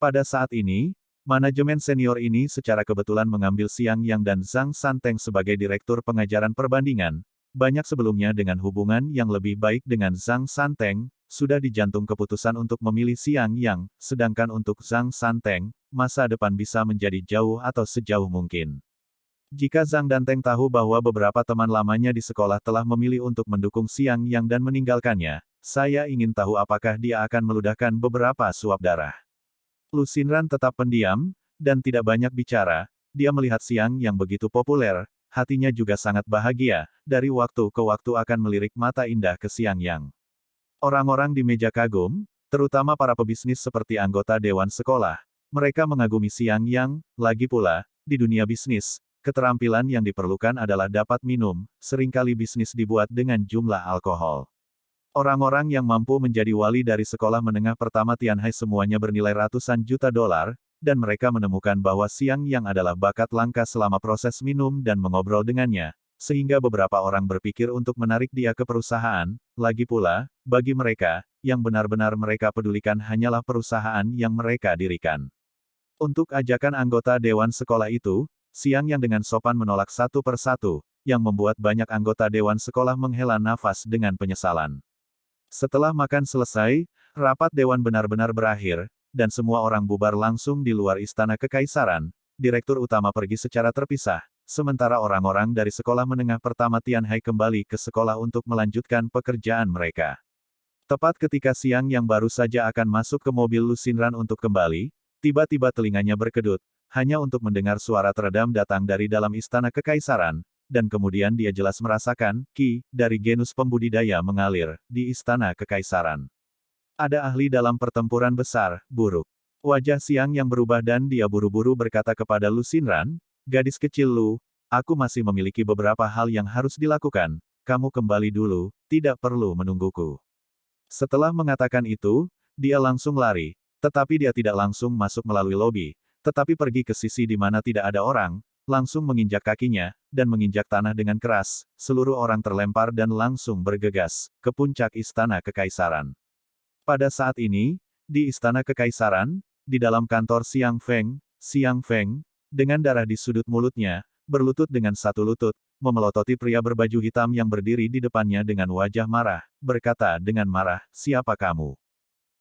Pada saat ini, manajemen senior ini secara kebetulan mengambil Xiang Yang dan Zhang Santeng sebagai direktur pengajaran perbandingan. Banyak sebelumnya dengan hubungan yang lebih baik dengan Zhang Santeng, sudah dijantung keputusan untuk memilih Xiang Yang, sedangkan untuk Zhang Santeng, masa depan bisa menjadi jauh atau sejauh mungkin. Jika Zhang Danteng tahu bahwa beberapa teman lamanya di sekolah telah memilih untuk mendukung Xiang Yang dan meninggalkannya, saya ingin tahu apakah dia akan meludahkan beberapa suap darah. Lu Xinran tetap pendiam, dan tidak banyak bicara. Dia melihat Xiang Yang begitu populer, hatinya juga sangat bahagia, dari waktu ke waktu akan melirik mata indah ke Xiang Yang. Orang-orang di meja kagum, terutama para pebisnis seperti anggota dewan sekolah, mereka mengagumi Xiang Yang. Lagi pula, di dunia bisnis, keterampilan yang diperlukan adalah dapat minum, seringkali bisnis dibuat dengan jumlah alkohol. Orang-orang yang mampu menjadi wali dari sekolah menengah pertama Tianhai semuanya bernilai ratusan juta dolar, dan mereka menemukan bahwa Xiang Yang adalah bakat langka selama proses minum dan mengobrol dengannya, sehingga beberapa orang berpikir untuk menarik dia ke perusahaan. Lagi pula, bagi mereka, yang benar-benar mereka pedulikan hanyalah perusahaan yang mereka dirikan. Untuk ajakan anggota dewan sekolah itu, Xiang Yang dengan sopan menolak satu persatu, yang membuat banyak anggota dewan sekolah menghela nafas dengan penyesalan. Setelah makan selesai, rapat dewan benar-benar berakhir, dan semua orang bubar langsung di luar istana kekaisaran. Direktur utama pergi secara terpisah, sementara orang-orang dari sekolah menengah pertama Tianhai kembali ke sekolah untuk melanjutkan pekerjaan mereka. Tepat ketika Xiang Yang baru saja akan masuk ke mobil Lu Xinran untuk kembali, tiba-tiba telinganya berkedut, hanya untuk mendengar suara teredam datang dari dalam istana kekaisaran, dan kemudian dia jelas merasakan, ki, dari genus pembudidaya mengalir, di istana kekaisaran. Ada ahli dalam pertempuran besar, buruk. Wajah Xiang Yang berubah dan dia buru-buru berkata kepada Lu Xinran, gadis kecil Lu, aku masih memiliki beberapa hal yang harus dilakukan, kamu kembali dulu, tidak perlu menungguku. Setelah mengatakan itu, dia langsung lari, tetapi dia tidak langsung masuk melalui lobi, tetapi pergi ke sisi di mana tidak ada orang, langsung menginjak kakinya, dan menginjak tanah dengan keras, seluruh orang terlempar dan langsung bergegas, ke puncak istana kekaisaran. Pada saat ini, di istana kekaisaran, di dalam kantor Xiang Feng, dengan darah di sudut mulutnya, berlutut dengan satu lutut, memelototi pria berbaju hitam yang berdiri di depannya dengan wajah marah, berkata dengan marah, siapa kamu?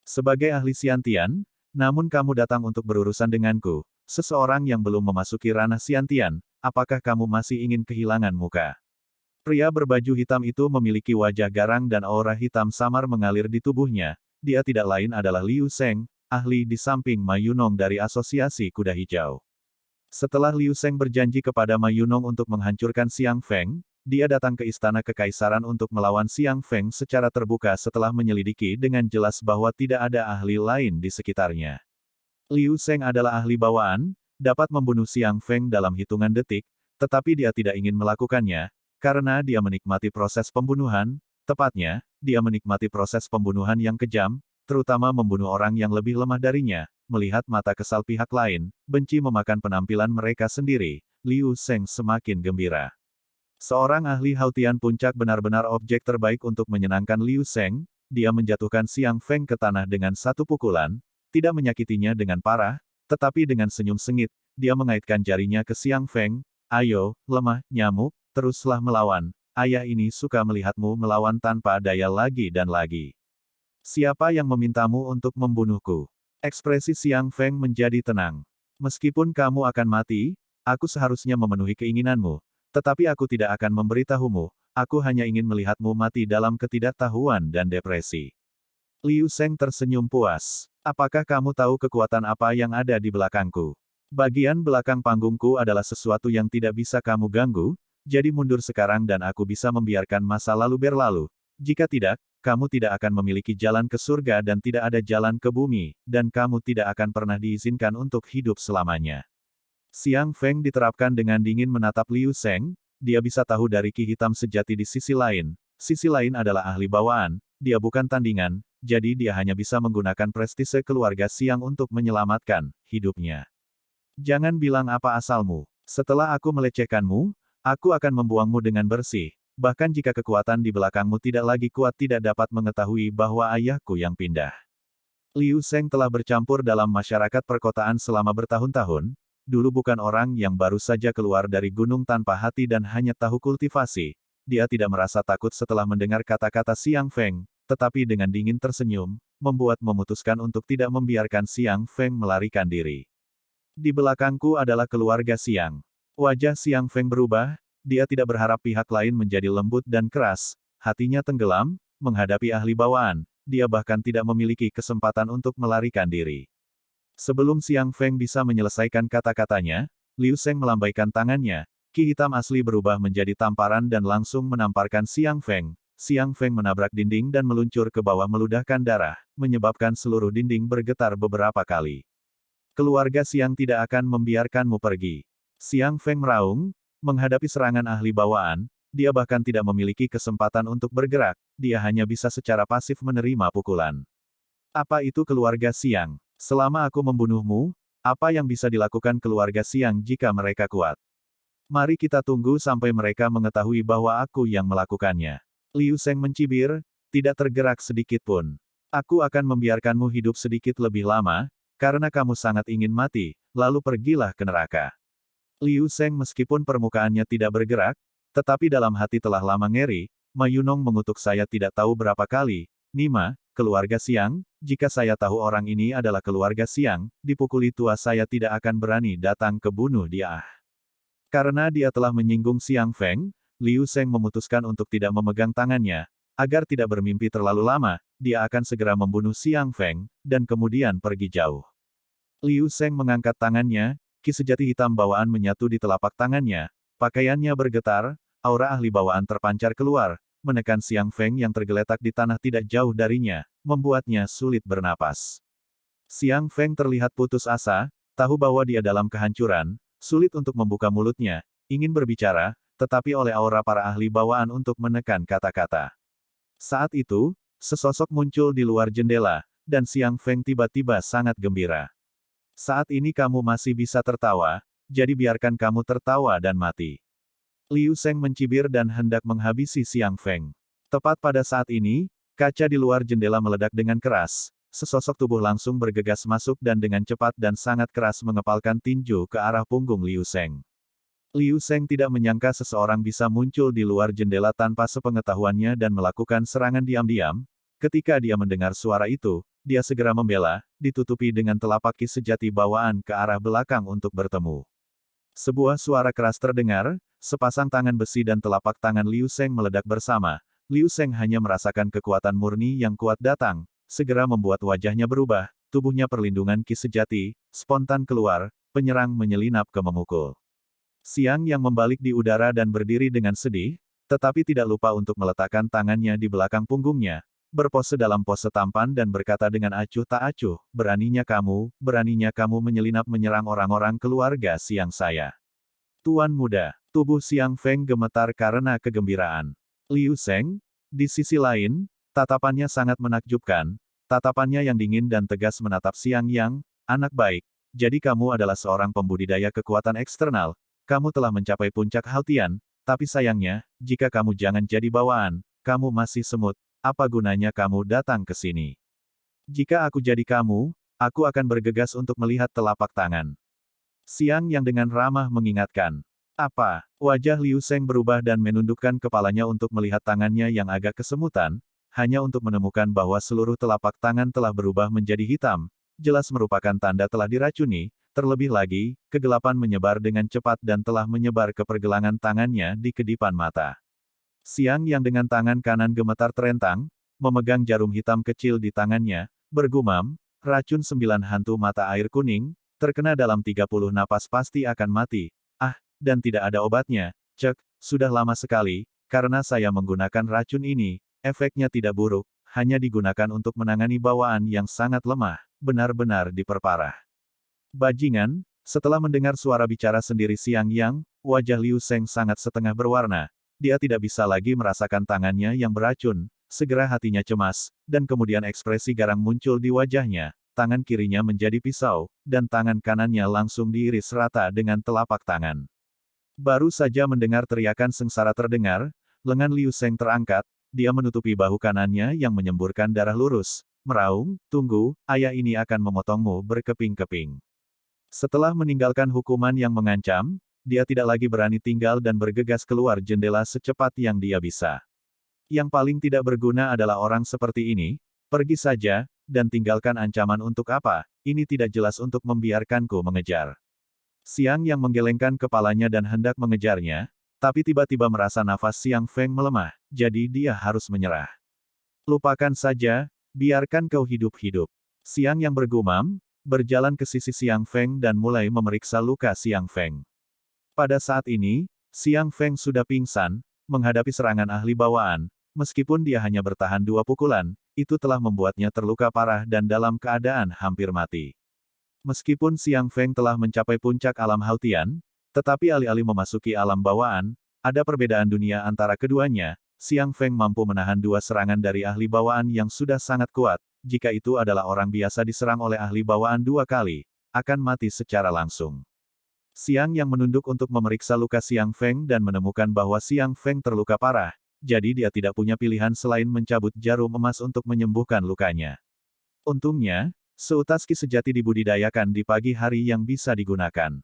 Sebagai ahli Xiantian, namun kamu datang untuk berurusan denganku. Seseorang yang belum memasuki ranah Xiantian, apakah kamu masih ingin kehilangan muka? Pria berbaju hitam itu memiliki wajah garang dan aura hitam samar mengalir di tubuhnya. Dia tidak lain adalah Liu Sheng, ahli di samping Ma Yunong dari Asosiasi Kuda Hijau. Setelah Liu Sheng berjanji kepada Ma Yunong untuk menghancurkan Xiang Feng, dia datang ke istana kekaisaran untuk melawan Xiang Feng secara terbuka setelah menyelidiki dengan jelas bahwa tidak ada ahli lain di sekitarnya. Liu Sheng adalah ahli bawaan, dapat membunuh Xiang Feng dalam hitungan detik, tetapi dia tidak ingin melakukannya, karena dia menikmati proses pembunuhan, tepatnya, dia menikmati proses pembunuhan yang kejam, terutama membunuh orang yang lebih lemah darinya, melihat mata kesal pihak lain, benci memakan penampilan mereka sendiri, Liu Sheng semakin gembira. Seorang ahli Hautian puncak benar-benar objek terbaik untuk menyenangkan Liu Sheng, dia menjatuhkan Xiang Feng ke tanah dengan satu pukulan, tidak menyakitinya dengan parah, tetapi dengan senyum sengit, dia mengaitkan jarinya ke Xiang Feng, ayo, lemah, nyamuk, teruslah melawan, ayah ini suka melihatmu melawan tanpa daya lagi dan lagi. Siapa yang memintamu untuk membunuhku? Ekspresi Xiang Feng menjadi tenang. Meskipun kamu akan mati, aku seharusnya memenuhi keinginanmu, tetapi aku tidak akan memberitahumu, aku hanya ingin melihatmu mati dalam ketidaktahuan dan depresi. Liu Sheng tersenyum puas. Apakah kamu tahu kekuatan apa yang ada di belakangku? Bagian belakang panggungku adalah sesuatu yang tidak bisa kamu ganggu, jadi mundur sekarang dan aku bisa membiarkan masa lalu berlalu. Jika tidak, kamu tidak akan memiliki jalan ke surga dan tidak ada jalan ke bumi, dan kamu tidak akan pernah diizinkan untuk hidup selamanya. Xiang Feng diterapkan dengan dingin menatap Liu Sheng, dia bisa tahu dari ki hitam sejati di sisi lain, sisi lain adalah ahli bawaan, dia bukan tandingan, jadi dia hanya bisa menggunakan prestise keluarga Xiang untuk menyelamatkan hidupnya. Jangan bilang apa asalmu. Setelah aku melecehkanmu, aku akan membuangmu dengan bersih. Bahkan jika kekuatan di belakangmu tidak lagi kuat tidak dapat mengetahui bahwa ayahku yang pindah. Liu Sheng telah bercampur dalam masyarakat perkotaan selama bertahun-tahun, dulu bukan orang yang baru saja keluar dari gunung tanpa hati dan hanya tahu kultivasi. Dia tidak merasa takut setelah mendengar kata-kata Xiang Feng, tetapi dengan dingin tersenyum, membuat memutuskan untuk tidak membiarkan Xiang Feng melarikan diri. Di belakangku adalah keluarga Xiang. Wajah Xiang Feng berubah, dia tidak berharap pihak lain menjadi lembut dan keras, hatinya tenggelam, menghadapi ahli bawaan, dia bahkan tidak memiliki kesempatan untuk melarikan diri. Sebelum Xiang Feng bisa menyelesaikan kata-katanya, Liu Sheng melambaikan tangannya, ki hitam asli berubah menjadi tamparan dan langsung menamparkan Xiang Feng. Xiang Feng menabrak dinding dan meluncur ke bawah meludahkan darah, menyebabkan seluruh dinding bergetar beberapa kali. Keluarga Xiang tidak akan membiarkanmu pergi. Xiang Feng meraung, menghadapi serangan ahli bawaan, dia bahkan tidak memiliki kesempatan untuk bergerak, dia hanya bisa secara pasif menerima pukulan. Apa itu keluarga Xiang? Selama aku membunuhmu, apa yang bisa dilakukan keluarga Xiang jika mereka kuat? Mari kita tunggu sampai mereka mengetahui bahwa aku yang melakukannya. Liu Sheng mencibir, tidak tergerak sedikit pun. Aku akan membiarkanmu hidup sedikit lebih lama, karena kamu sangat ingin mati, lalu pergilah ke neraka. Liu Sheng meskipun permukaannya tidak bergerak, tetapi dalam hati telah lama ngeri, Ma Yunong mengutuk saya tidak tahu berapa kali. Nima, keluarga Xiang, jika saya tahu orang ini adalah keluarga Xiang, dipukuli tua saya tidak akan berani datang ke bunuh dia. Karena dia telah menyinggung Xiang Feng, Liu Sheng memutuskan untuk tidak memegang tangannya. Agar tidak bermimpi terlalu lama, dia akan segera membunuh Xiang Feng, dan kemudian pergi jauh. Liu Sheng mengangkat tangannya, ki sejati hitam bawaan menyatu di telapak tangannya, pakaiannya bergetar, aura ahli bawaan terpancar keluar, menekan Xiang Feng yang tergeletak di tanah tidak jauh darinya, membuatnya sulit bernapas. Xiang Feng terlihat putus asa, tahu bahwa dia dalam kehancuran, sulit untuk membuka mulutnya, ingin berbicara, tetapi oleh aura para ahli bawaan untuk menekan kata-kata. Saat itu, sesosok muncul di luar jendela, dan Xiang Feng tiba-tiba sangat gembira. Saat ini kamu masih bisa tertawa, jadi biarkan kamu tertawa dan mati. Liu Sheng mencibir dan hendak menghabisi Xiang Feng. Tepat pada saat ini, kaca di luar jendela meledak dengan keras, sesosok tubuh langsung bergegas masuk dan dengan cepat dan sangat keras mengepalkan tinju ke arah punggung Liu Sheng. Liu Sheng tidak menyangka seseorang bisa muncul di luar jendela tanpa sepengetahuannya dan melakukan serangan diam-diam. Ketika dia mendengar suara itu, dia segera membela, ditutupi dengan telapak ki sejati bawaan ke arah belakang untuk bertemu. Sebuah suara keras terdengar, sepasang tangan besi dan telapak tangan Liu Sheng meledak bersama. Liu Sheng hanya merasakan kekuatan murni yang kuat datang, segera membuat wajahnya berubah, tubuhnya perlindungan ki sejati, spontan keluar, penyerang menyelinap ke memukul. Xiang yang membalik di udara dan berdiri dengan sedih, tetapi tidak lupa untuk meletakkan tangannya di belakang punggungnya, berpose dalam pose tampan dan berkata dengan acuh tak acuh, beraninya kamu menyelinap menyerang orang-orang keluarga Xiang saya. Tuan muda, tubuh Xiang Feng gemetar karena kegembiraan. Liu Sheng, di sisi lain, tatapannya sangat menakjubkan, tatapannya yang dingin dan tegas menatap Xiang Yang, anak baik, jadi kamu adalah seorang pembudidaya kekuatan eksternal, kamu telah mencapai puncak Haltian, tapi sayangnya, jika kamu jangan jadi bawaan, kamu masih semut. Apa gunanya kamu datang ke sini? Jika aku jadi kamu, aku akan bergegas untuk melihat telapak tangan. Xiang yang dengan ramah mengingatkan. Apa? Wajah Liu Sheng berubah dan menundukkan kepalanya untuk melihat tangannya yang agak kesemutan, hanya untuk menemukan bahwa seluruh telapak tangan telah berubah menjadi hitam, jelas merupakan tanda telah diracuni, terlebih lagi, kegelapan menyebar dengan cepat dan telah menyebar ke pergelangan tangannya di kedipan mata. Xiang yang dengan tangan kanan gemetar terentang, memegang jarum hitam kecil di tangannya, bergumam, racun 9 hantu mata air kuning, terkena dalam 30 napas pasti akan mati. Ah, dan tidak ada obatnya, cek, sudah lama sekali, karena saya menggunakan racun ini, efeknya tidak buruk, hanya digunakan untuk menangani bawaan yang sangat lemah, benar-benar diperparah. Bajingan, setelah mendengar suara bicara sendiri Xiang Yang, wajah Liu Sheng sangat setengah berwarna. dia tidak bisa lagi merasakan tangannya yang beracun. Segera hatinya cemas, dan kemudian ekspresi garang muncul di wajahnya. Tangan kirinya menjadi pisau, dan tangan kanannya langsung diiris rata dengan telapak tangan. Baru saja mendengar teriakan sengsara terdengar, lengan Liu Seng terangkat, dia menutupi bahu kanannya yang menyemburkan darah lurus, meraung, "Tunggu, ayah ini akan memotongmu berkeping-keping." Setelah meninggalkan hukuman yang mengancam, dia tidak lagi berani tinggal dan bergegas keluar jendela secepat yang dia bisa. Yang paling tidak berguna adalah orang seperti ini, pergi saja, dan tinggalkan ancaman untuk apa, ini tidak jelas untuk membiarkanku mengejar. Siang Yang menggelengkan kepalanya dan hendak mengejarnya, tapi tiba-tiba merasa nafas Siang Feng melemah, jadi dia harus menyerah. "Lupakan saja, biarkan kau hidup-hidup." Siang Yang bergumam, berjalan ke sisi Siang Feng dan mulai memeriksa luka Siang Feng. Pada saat ini, Siang Feng sudah pingsan, menghadapi serangan ahli bawaan, meskipun dia hanya bertahan 2 pukulan, itu telah membuatnya terluka parah dan dalam keadaan hampir mati. Meskipun Siang Feng telah mencapai puncak alam Hautian, tetapi alih-alih memasuki alam bawaan, ada perbedaan dunia antara keduanya. Siang Feng mampu menahan 2 serangan dari ahli bawaan yang sudah sangat kuat. Jika itu adalah orang biasa diserang oleh ahli bawaan 2 kali, akan mati secara langsung. Siang Yang menunduk untuk memeriksa luka Siang Feng dan menemukan bahwa Siang Feng terluka parah, jadi dia tidak punya pilihan selain mencabut jarum emas untuk menyembuhkan lukanya. Untungnya, seutas ki sejati dibudidayakan di pagi hari yang bisa digunakan.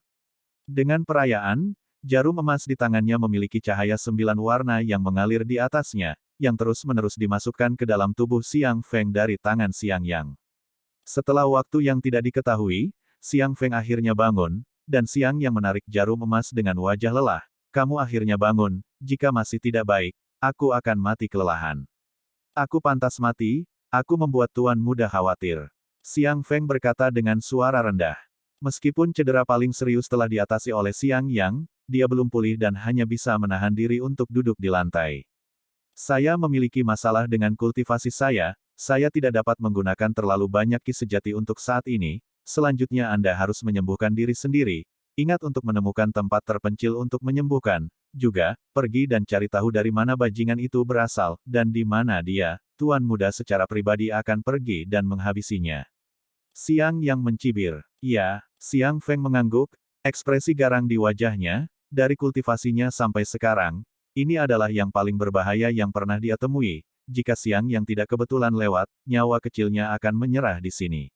Dengan perayaan, jarum emas di tangannya memiliki cahaya 9 warna yang mengalir di atasnya, yang terus-menerus dimasukkan ke dalam tubuh Siang Feng dari tangan Siang Yang. Setelah waktu yang tidak diketahui, Siang Feng akhirnya bangun, dan Siang Yang menarik jarum emas dengan wajah lelah. "Kamu akhirnya bangun, jika masih tidak baik, aku akan mati kelelahan. Aku pantas mati, aku membuat Tuan Muda khawatir." Siang Feng berkata dengan suara rendah. Meskipun cedera paling serius telah diatasi oleh Siang Yang, dia belum pulih dan hanya bisa menahan diri untuk duduk di lantai. "Saya memiliki masalah dengan kultivasi saya tidak dapat menggunakan terlalu banyak ki sejati untuk saat ini, selanjutnya Anda harus menyembuhkan diri sendiri. Ingat untuk menemukan tempat terpencil untuk menyembuhkan, juga, pergi dan cari tahu dari mana bajingan itu berasal, dan di mana dia. Tuan Muda secara pribadi akan pergi dan menghabisinya." Siang Yang mencibir. "Ya." Siang Feng mengangguk, ekspresi garang di wajahnya, dari kultivasinya sampai sekarang, ini adalah yang paling berbahaya yang pernah dia temui. Jika Siang Yang tidak kebetulan lewat, nyawa kecilnya akan menyerah di sini.